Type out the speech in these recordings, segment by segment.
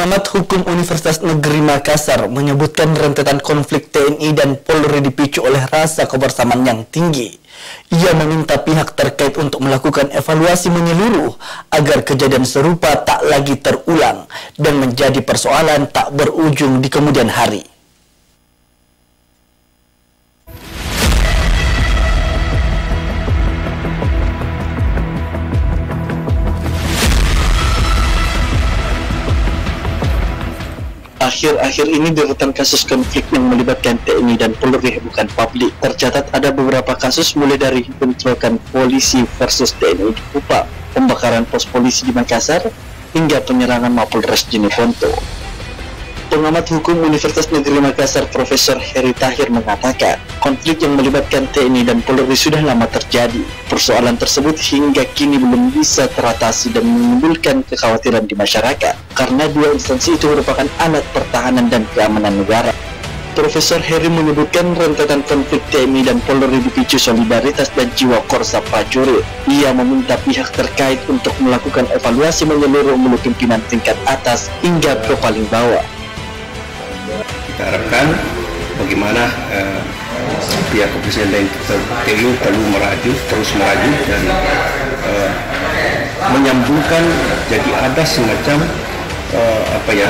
Pengamat Hukum Universitas Negeri Makassar menyebutkan rentetan konflik TNI dan Polri dipicu oleh rasa kebersamaan yang tinggi. Ia meminta pihak terkait untuk melakukan evaluasi menyeluruh agar kejadian serupa tak lagi terulang dan menjadi persoalan tak berujung di kemudian hari. Akhir-akhir ini deretan kasus konflik yang melibatkan TNI dan Polri bukan publik. Tercatat ada beberapa kasus mulai dari bentrokan polisi versus TNI di Kupang, pembakaran pos polisi di Makassar, hingga penyerangan Mapolres Jeneponto. Pengamat Hukum Universitas Negeri Makassar Profesor Heri Tahir mengatakan, konflik yang melibatkan TNI dan Polri sudah lama terjadi. Persoalan tersebut hingga kini belum bisa teratasi dan menimbulkan kekhawatiran di masyarakat, karena dua instansi itu merupakan alat pertahanan dan keamanan negara. Profesor Heri menyebutkan rentetan konflik TNI dan Polri dipicu solidaritas dan jiwa korsa prajurit. Ia meminta pihak terkait untuk melakukan evaluasi menyeluruh mulai pimpinan tingkat atas hingga ke paling bawah. Kita harapkan bagaimana pihak kepolisian dan TNI terus meraju dan menyambungkan, jadi ada semacam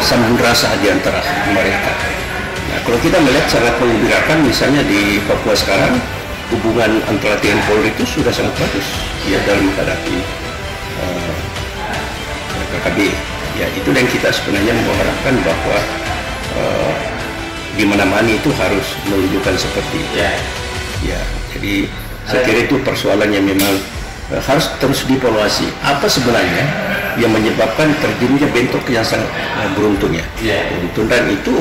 sambung rasa di antara mereka. Nah, kalau kita melihat sangat menggembirakan, misalnya di Papua sekarang hubungan antara TNI Polri itu sudah sangat bagus ya dalam menghadapi KKB. Ya, itu yang kita sebenarnya mengharapkan bahwa di mana-mana itu harus menunjukkan seperti itu. Ya, jadi saya kira itu persoalan yang memang harus terus dievaluasi. Apa sebenarnya yang menyebabkan terjadinya bentrok yang sangat beruntun ya? Beruntun, dan itu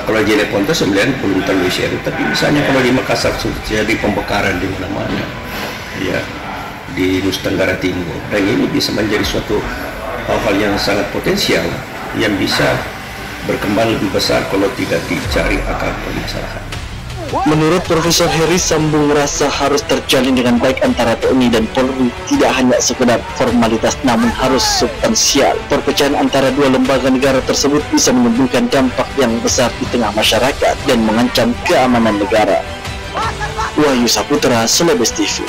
kalau di Jeneponto sebenarnya belum terlalu serius, tapi misalnya kalau di Makassar terjadi pembakaran di mana-mana, ya, di Nusa Tenggara Timur, dan ini bisa menjadi suatu hal-hal yang sangat potensial yang bisa berkembang lebih besar kalau tidak dicari akar permasalahan. Menurut Profesor Heri, sambung rasa harus terjalin dengan baik antara TNI dan Polri, tidak hanya sekedar formalitas namun harus substansial. Perpecahan antara dua lembaga negara tersebut bisa menimbulkan dampak yang besar di tengah masyarakat dan mengancam keamanan negara. Wahyu Saputra, Celebes TV.